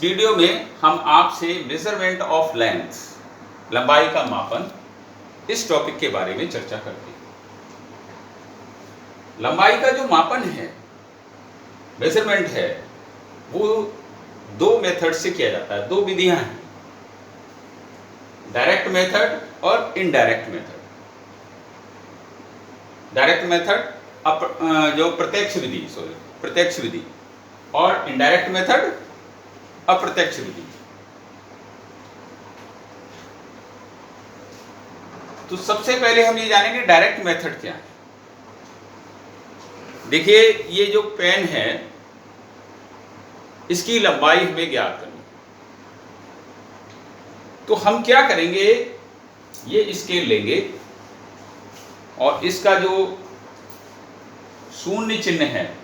Video में हम आपसे मेजरमेंट ऑफ लेंथ, लंबाई का मापन, इस टॉपिक के बारे में चर्चा करते हैं। लंबाई का जो मापन है, मेजरमेंट है, वो दो मेथड से किया जाता है। दो विधियां हैं, डायरेक्ट मेथड और इनडायरेक्ट मेथड। डायरेक्ट मेथड जो प्रत्यक्ष विधि, और इनडायरेक्ट मेथड अप्रत्यक्ष विधि। तो सबसे पहले हम ये जानेंगे डायरेक्ट मेथड क्या है। देखिए, ये जो पेन है, इसकी लंबाई हमें ज्ञात करनी। तो हम क्या करेंगे, ये स्केल लेंगे और इसका जो शून्य चिन्ह है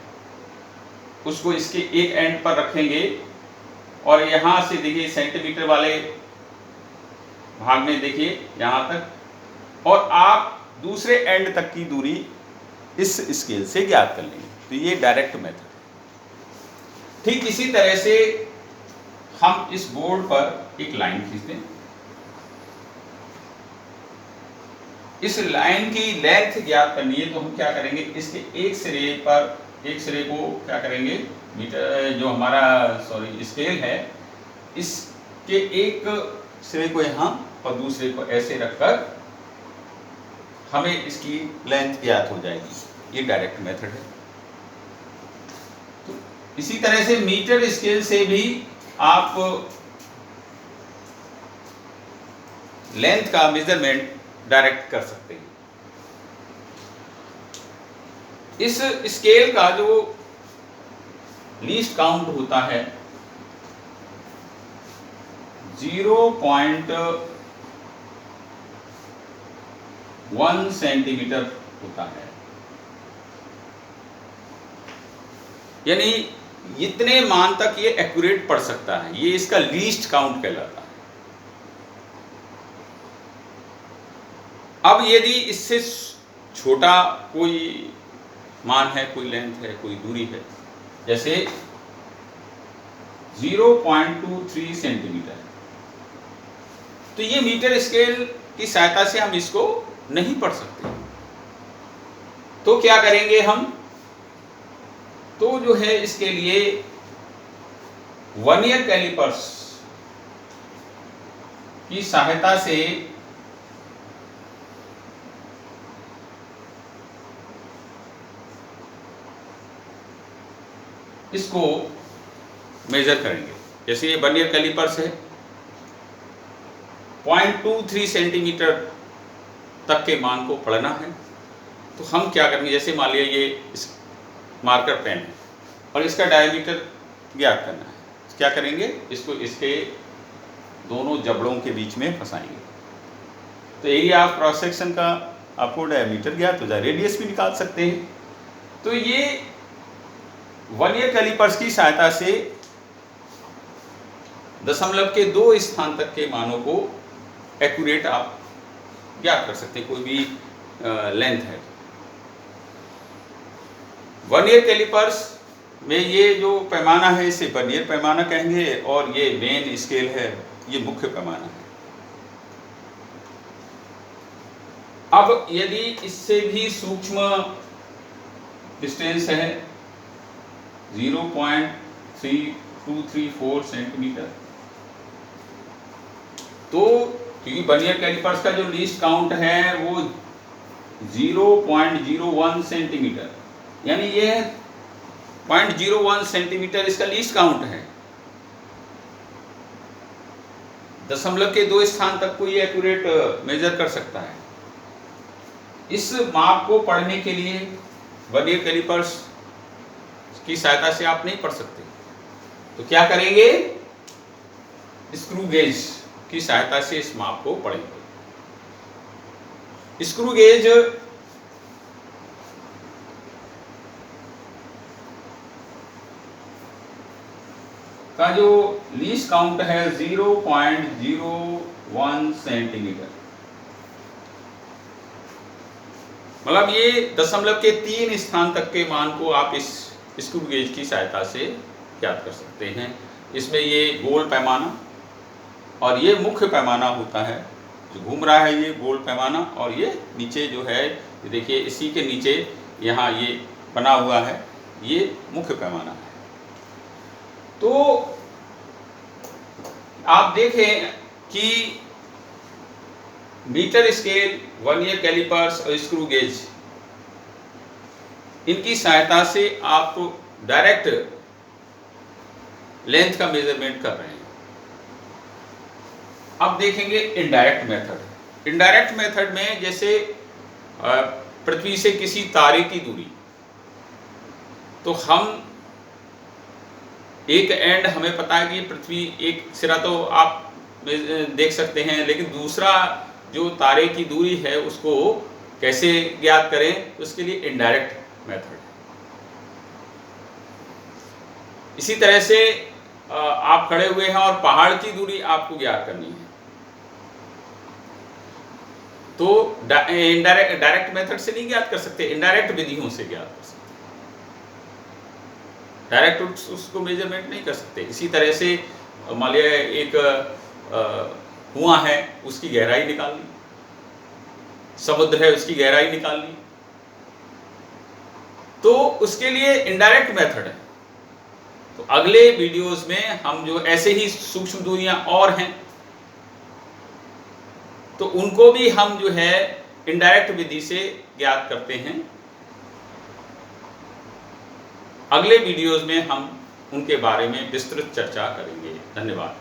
उसको इसके एक एंड पर रखेंगे और यहां से देखिए सेंटीमीटर वाले भाग में देखिए यहां तक, और आप दूसरे एंड तक की दूरी इस स्केल से ज्ञात कर लेंगे। तो ये डायरेक्ट मेथड है। ठीक इसी तरह से हम इस बोर्ड पर एक लाइन खींचते हैं। इस लाइन की लेंथ ज्ञात करनी है, तो हम क्या करेंगे, इसके एक सिरे को क्या करेंगे, मीटर जो हमारा स्केल है, इसके एक सिरे को यहाँ और दूसरे को ऐसे रखकर हमें इसकी लेंथ ज्ञात हो जाएगी। ये डायरेक्ट मेथड है। तो इसी तरह से मीटर स्केल से भी आप लेंथ का मेजरमेंट डायरेक्ट कर सकते हैं। इस स्केल का जो लीस्ट काउंट होता है 0.1 सेंटीमीटर होता है, यानी इतने मान तक ये एक्यूरेट पड़ सकता है। ये इसका लीस्ट काउंट कहलाता है। अब यदि इससे छोटा कोई मान है, कोई लेंथ है, कोई दूरी है, जैसे 0.23 सेंटीमीटर, तो ये मीटर स्केल की सहायता से हम इसको नहीं पढ़ सकते। तो क्या करेंगे हम, तो जो है इसके लिए वर्नियर कैलिपर्स की सहायता से इसको मेजर करेंगे। जैसे ये वर्नियर कैलिपर्स है, 0.23 सेंटीमीटर तक के मान को पढ़ना है। तो हम क्या करेंगे, जैसे मान लिया ये इस मार्कर पेन है और इसका डायमीटर ज्ञात करना है। क्या करेंगे, इसको इसके दोनों जबड़ों के बीच में फंसाएंगे। तो एरिया ऑफ क्रॉस सेक्शन का आपको डायमीटर ज्ञात हो जाए, रेडियस भी निकाल सकते हैं। तो ये वर्नियर कैलिपर्स की सहायता से दशमलव के 2 स्थान तक के मानों को एक्यूरेट आप ज्ञात कर सकते हैं, कोई भी लेंथ है। वर्नियर कैलिपर्स में ये जो पैमाना है इसे वर्नियर पैमाना कहेंगे, और ये मेन स्केल है, ये मुख्य पैमाना है। अब यदि इससे भी सूक्ष्म डिस्टेंस है 0.3234 सेंटीमीटर, तो क्योंकि वर्नियर कैलिपर्स का जो लीस्ट काउंट है वो 0.01 सेंटीमीटर, यानी ये 0.01 सेंटीमीटर इसका लीस्ट काउंट है। दशमलव के 2 स्थान तक को ये एक्यूरेट मेजर कर सकता है। इस माप को पढ़ने के लिए वर्नियर कैलिपर्स की सहायता से आप नहीं पढ़ सकते। तो क्या करेंगे, स्क्रू गेज की सहायता से इस माप को पढ़ेंगे। स्क्रू गेज का जो लीस्ट काउंट है 0.01 सेंटीमीटर, मतलब ये दशमलव के 3 स्थान तक के मान को आप इस स्क्रू गेज की सहायता से ज्ञात कर सकते हैं। इसमें ये गोल पैमाना और ये मुख्य पैमाना होता है, जो घूम रहा है ये गोल पैमाना, और ये नीचे जो है ये देखिए इसी के नीचे यहाँ ये बना हुआ है, ये मुख्य पैमाना है। तो आप देखें कि मीटर स्केल, वर्नियर कैलिपर्स और स्क्रू गेज, इनकी सहायता से आप डायरेक्ट लेंथ का मेजरमेंट कर रहे हैं। अब देखेंगे इनडायरेक्ट मेथड। इनडायरेक्ट मेथड में जैसे पृथ्वी से किसी तारे की दूरी, तो हम एक एंड हमें पता है कि पृथ्वी एक सिरा तो आप देख सकते हैं, लेकिन दूसरा जो तारे की दूरी है उसको कैसे ज्ञात करें, उसके लिए इनडायरेक्ट मेथड है। इसी तरह से आप खड़े हुए हैं और पहाड़ की दूरी आपको ज्ञात करनी है, तो डायरेक्ट मेथड से नहीं ज्ञात कर सकते, इनडायरेक्ट विधियों से ज्ञात कर सकते, डायरेक्ट उसको मेजरमेंट नहीं कर सकते। इसी तरह से मान लिया एक कुआं है, उसकी गहराई निकाल ली, समुद्र है उसकी गहराई निकाल ली, तो उसके लिए इनडायरेक्ट मेथड है। तो अगले वीडियोस में हम जो ऐसे ही सूक्ष्म दूरियां और हैं, तो उनको भी हम जो है इनडायरेक्ट विधि से ज्ञात करते हैं। अगले वीडियोस में हम उनके बारे में विस्तृत चर्चा करेंगे। धन्यवाद।